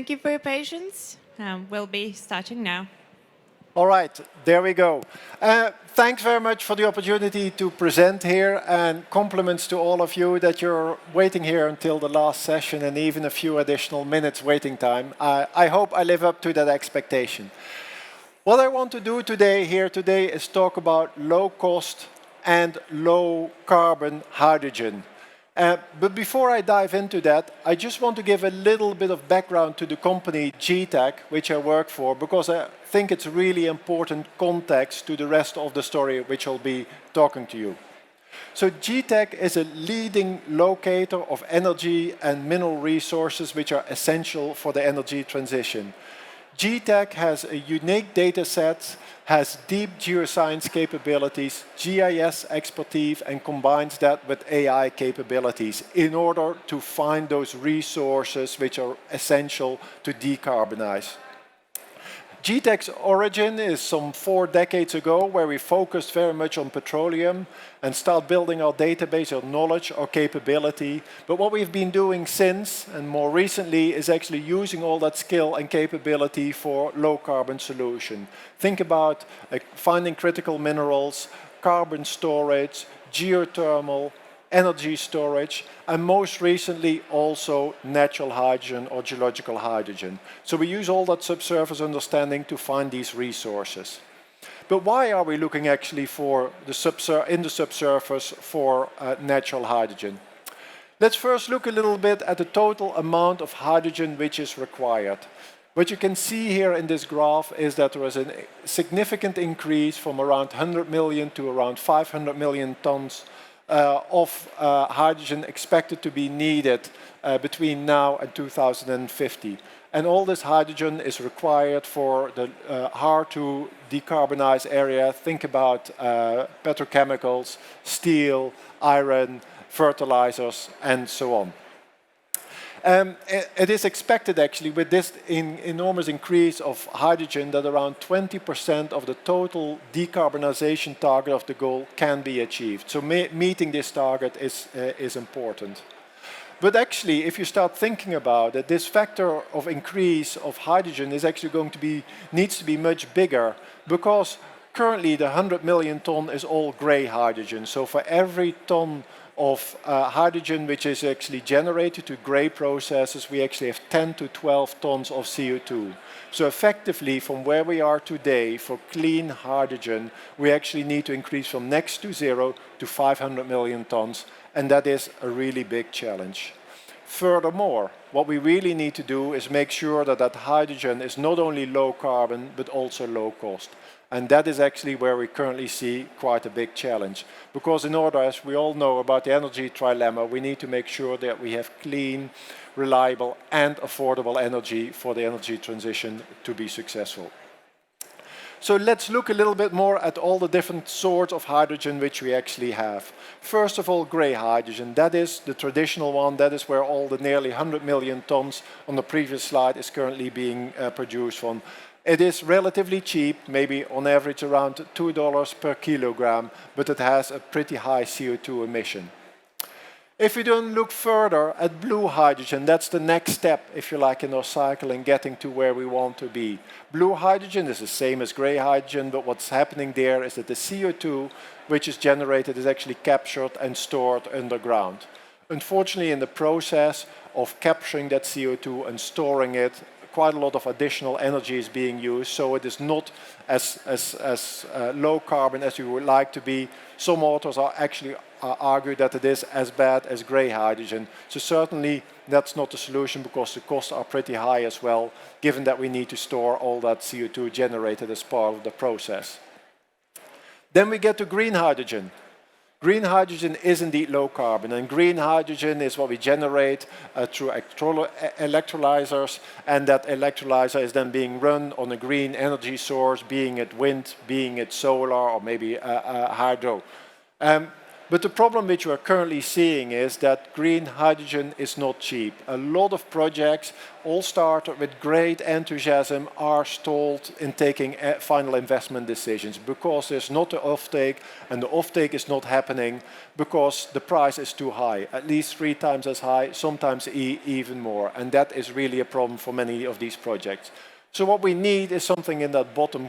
Thank you for your patience. We'll be starting now. All right, there we go. Thanks very much for the opportunity to present here, and compliments to all of you that you're waiting here until the last session and even a few additional minutes waiting time. I hope I live up to that expectation. What I want to do today is talk about low cost and low carbon hydrogen. But before I dive into that, I just want to give a little bit of background to the company Getech, which I work for, because I think it's really important context to the rest of the story which I'll be talking to you. So Getech is a leading locator of energy and mineral resources which are essential for the energy transition. Getech has a unique data set, has deep geoscience capabilities, GIS expertise, and combines that with AI capabilities in order to find those resources which are essential to decarbonize. Getech's origin is some 4 decades ago, where we focused very much on petroleum and start building our database, our knowledge, our capability. But what we've been doing since, and more recently, is actually using all that skill and capability for low carbon solution. Think about finding critical minerals, carbon storage, geothermal, energy storage, and most recently also natural hydrogen or geological hydrogen. So we use all that subsurface understanding to find these resources. But why are we looking actually for in the subsurface for natural hydrogen? Let's first look a little bit at the total amount of hydrogen which is required. What you can see here in this graph is that there is a significant increase from around 100 million to around 500 million tons of hydrogen expected to be needed between now and 2050. And all this hydrogen is required for the hard to decarbonize area. Think about petrochemicals, steel, iron, fertilizers, and so on. It is expected actually with this enormous increase of hydrogen that around 20% of the total decarbonization target of the goal can be achieved. So meeting this target is important. But actually, if you start thinking about it, this factor of increase of hydrogen is actually needs to be much bigger, because currently the 100 million ton is all gray hydrogen. So for every ton of hydrogen which is actually generated to gray processes, we actually have 10 to 12 tons of CO2. So effectively, from where we are today for clean hydrogen, we actually need to increase from next to 0 to 500 million tons, and that is a really big challenge. Furthermore, what we really need to do is make sure that that hydrogen is not only low carbon, but also low cost. And that is actually where we currently see quite a big challenge. Because in order, as we all know about the energy trilemma, we need to make sure that we have clean, reliable and affordable energy for the energy transition to be successful. So let's look a little bit more at all the different sorts of hydrogen which we actually have. First of all, grey hydrogen. That is the traditional one. That is where all the nearly 100 million tons on the previous slide is currently being produced from. It is relatively cheap, maybe on average around $2 per kilogram, but it has a pretty high CO2 emission. If we then look further at blue hydrogen, that's the next step, if you like, in our cycle in getting to where we want to be. Blue hydrogen is the same as grey hydrogen, but what's happening there is that the CO2 which is generated is actually captured and stored underground. Unfortunately, in the process of capturing that CO2 and storing it, quite a lot of additional energy is being used, so it is not as low carbon as we would like to be. Some authors are actually argue that it is as bad as grey hydrogen. So certainly that's not the solution, because the costs are pretty high as well, given that we need to store all that CO2 generated as part of the process. Then we get to green hydrogen. Green hydrogen is indeed low carbon, and green hydrogen is what we generate through electrolyzers, and that electrolyzer is then being run on a green energy source, being it wind, being it solar, or maybe hydro. But the problem which we're currently seeing is that green hydrogen is not cheap. A lot of projects, all started with great enthusiasm, are stalled in taking final investment decisions because there's not the offtake, and the offtake is not happening because the price is too high, at least 3 times as high, sometimes even more. And that is really a problem for many of these projects. So what we need is something in that bottom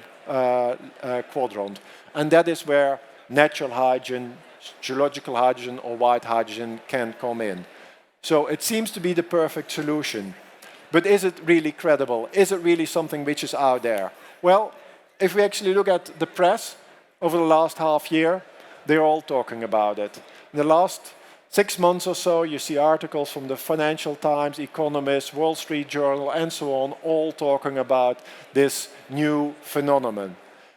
quadrant, and that is where natural hydrogen, geological hydrogen or white hydrogen can come in. So it seems to be the perfect solution. But is it really credible? Is it really something which is out there? Well, if we actually look at the press over the last half year, they're all talking about it. In the last 6 months or so, you see articles from the Financial Times, Economist, Wall Street Journal, and so on, all talking about this new phenomenon.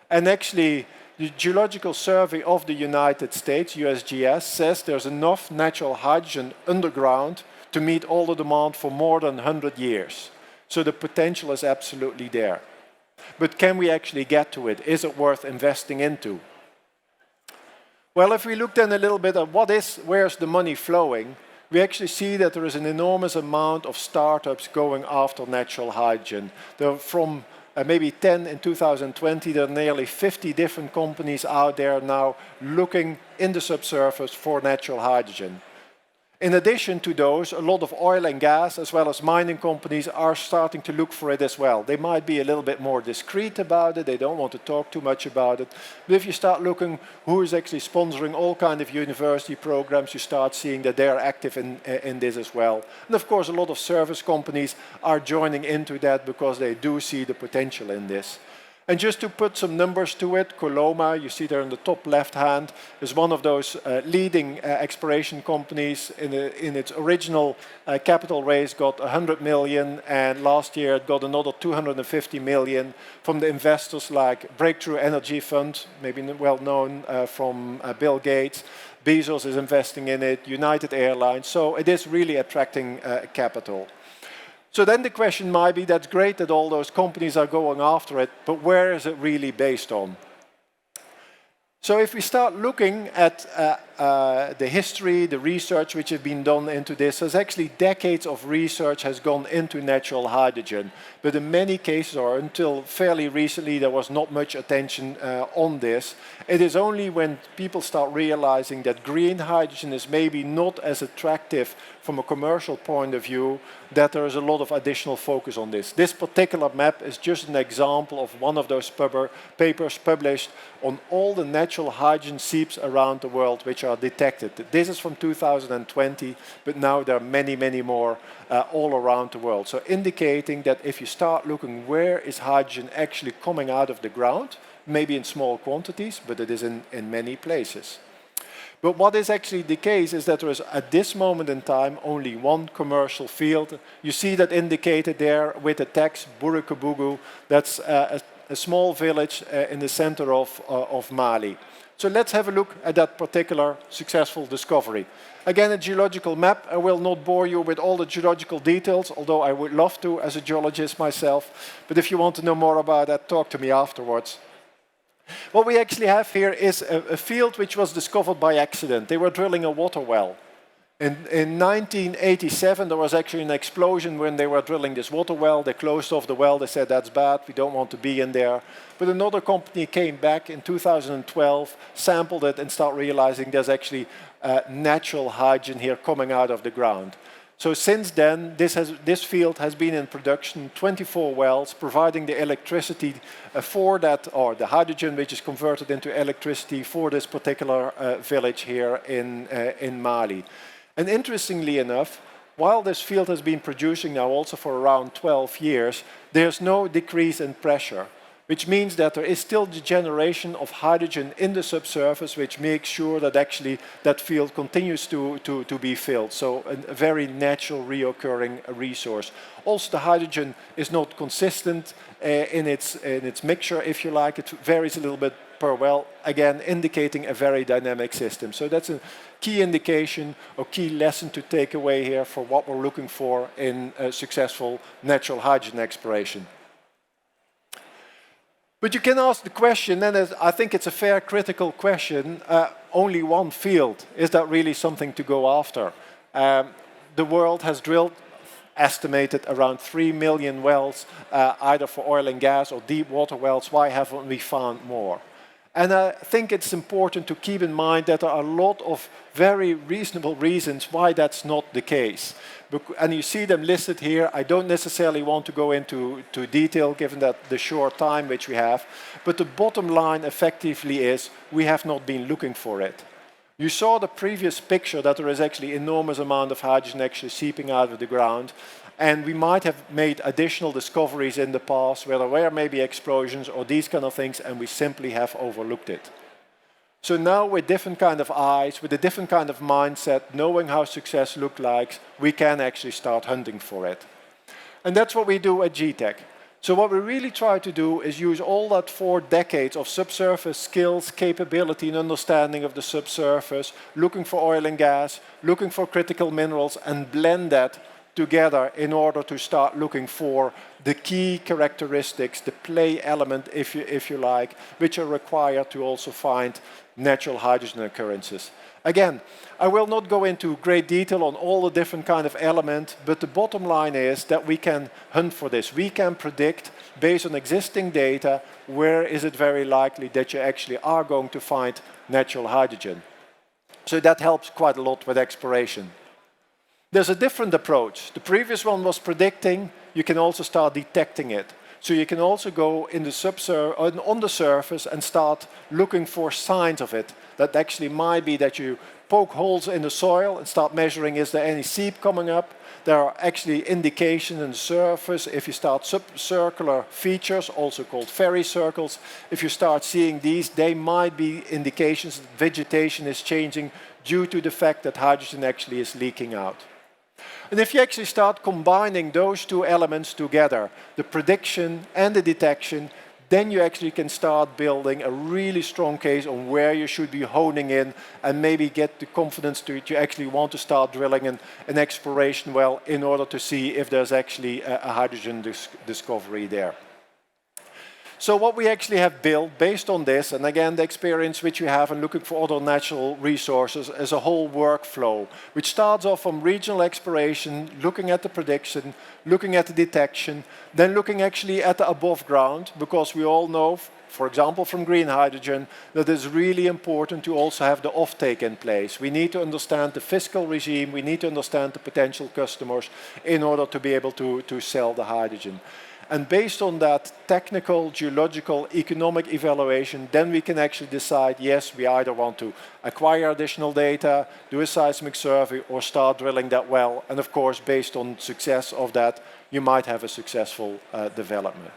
And actually, the Geological Survey of the United States, USGS, says there's enough natural hydrogen underground to meet all the demand for more than 100 years. So the potential is absolutely there. But can we actually get to it? Is it worth investing into? Well, if we look then a little bit at where's the money flowing, we actually see that there is an enormous amount of startups going after natural hydrogen. They're from maybe 10 in 2020, there are nearly 50 different companies out there now looking in the subsurface for natural hydrogen. In addition to those, a lot of oil and gas as well as mining companies are starting to look for it as well. They might be a little bit more discreet about it, they don't want to talk too much about it. But if you start looking who is actually sponsoring all kinds of university programs, you start seeing that they're active in this as well. And of course a lot of service companies are joining into that because they do see the potential in this. And just to put some numbers to it, Coloma, you see there in the top left hand, is one of those leading exploration companies. In its original capital raise got 100 million, and last year it got another 250 million from the investors like Breakthrough Energy Fund, maybe well known from Bill Gates. Bezos is investing in it, United Airlines, so it is really attracting capital. So then the question might be, that's great that all those companies are going after it, but where is it really based on? So if we start looking at the history, the research which has been done into this, there's actually decades of research has gone into natural hydrogen. But in many cases, or until fairly recently, there was not much attention on this. It is only when people start realizing that green hydrogen is maybe not as attractive from a commercial point of view that there is a lot of additional focus on this. This particular map is just an example of one of those papers published on all the natural hydrogen seeps around the world which are detected. This is from 2020, but now there are many, many more all around the world. So indicating that if you start looking where is hydrogen actually coming out of the ground, maybe in small quantities, but it is in many places. But what is actually the case is that there is, at this moment in time, only one commercial field. You see that indicated there with the text, Burakabugu. That's a small village in the center of Mali. So let's have a look at that particular successful discovery. Again, a geological map. I will not bore you with all the geological details, although I would love to as a geologist myself. But if you want to know more about that, talk to me afterwards. What we actually have here is a field which was discovered by accident. They were drilling a water well. In 1987, there was actually an explosion when they were drilling this water well. They closed off the well. They said, that's bad. We don't want to be in there. But another company came back in 2012, sampled it, and started realizing there's actually natural hydrogen here coming out of the ground. So since then, this field has been in production, 24 wells, providing the electricity for that, or the hydrogen which is converted into electricity for this particular village here in Mali. And interestingly enough, while this field has been producing now also for around 12 years, there's no decrease in pressure, which means that there is still the generation of hydrogen in the subsurface, which makes sure that actually that field continues to be filled. So a very natural reoccurring resource. Also, the hydrogen is not consistent in its mixture, if you like. It varies a little bit per well, again indicating a very dynamic system. So that's a key indication or key lesson to take away here for what we're looking for in successful natural hydrogen exploration. But you can ask the question, and I think it's a fair critical question, only one field, is that really something to go after? The world has drilled, estimated around 3 million wells, either for oil and gas or deep water wells. Why haven't we found more? And I think it's important to keep in mind that there are a lot of very reasonable reasons why that's not the case. And you see them listed here. I don't necessarily want to go into detail given that the short time which we have, but the bottom line effectively is we have not been looking for it. You saw the previous picture that there is actually enormous amount of hydrogen actually seeping out of the ground. And we might have made additional discoveries in the past where there were maybe explosions or these kind of things, and we simply have overlooked it. So now with different kind of eyes, with a different kind of mindset, knowing how success looks like, we can actually start hunting for it. And that's what we do at Getech. So what we really try to do is use all that 4 decades of subsurface skills, capability and understanding of the subsurface, looking for oil and gas, looking for critical minerals, and blend that together in order to start looking for the key characteristics, the play element, if you like, which are required to also find natural hydrogen occurrences. Again, I will not go into great detail on all the different kind of elements, but the bottom line is that we can hunt for this. We can predict, based on existing data, where is it very likely that you actually are going to find natural hydrogen. So that helps quite a lot with exploration. There's a different approach. The previous one was predicting. You can also start detecting it. So you can also go in the on the surface and start looking for signs of it. That actually might be that you poke holes in the soil and start measuring, is there any seep coming up? There are actually indications in the surface. If you start subcircular features, also called fairy circles, if you start seeing these, they might be indications that vegetation is changing due to the fact that hydrogen actually is leaking out. And if you actually start combining those 2 elements together, the prediction and the detection, then you actually can start building a really strong case on where you should be honing in and maybe get the confidence to actually want to start drilling an exploration well in order to see if there's actually a hydrogen discovery there. So what we actually have built based on this, and again the experience which we have in looking for other natural resources, is a whole workflow which starts off from regional exploration, looking at the prediction, looking at the detection, then looking actually at the above ground, because we all know, for example from green hydrogen, that it's really important to also have the offtake in place. We need to understand the fiscal regime, we need to understand the potential customers in order to be able to sell the hydrogen. And based on that technical, geological, economic evaluation, then we can actually decide, yes, we either want to acquire additional data, do a seismic survey, or start drilling that well. And of course, based on success of that, you might have a successful development.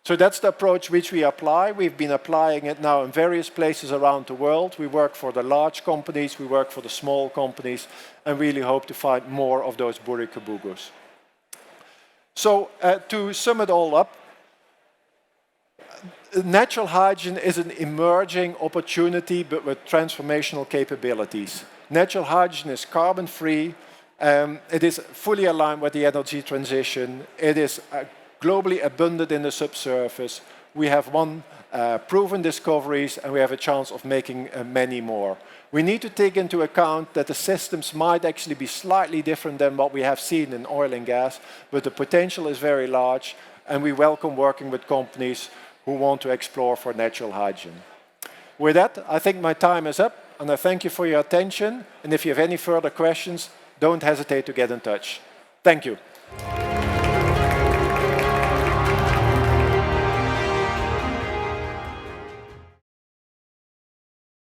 So that's the approach which we apply. We've been applying it now in various places around the world. We work for the large companies, we work for the small companies, and really hope to find more of those burikabugus. So to sum it all up, natural hydrogen is an emerging opportunity but with transformational capabilities. Natural hydrogen is carbon-free, it is fully aligned with the energy transition, it is globally abundant in the subsurface, we have proven discoveries and we have a chance of making many more. We need to take into account that the systems might actually be slightly different than what we have seen in oil and gas, but the potential is very large and we welcome working with companies who want to explore for natural hydrogen. With that, I think my time is up and I thank you for your attention, and if you have any further questions, don't hesitate to get in touch. Thank you.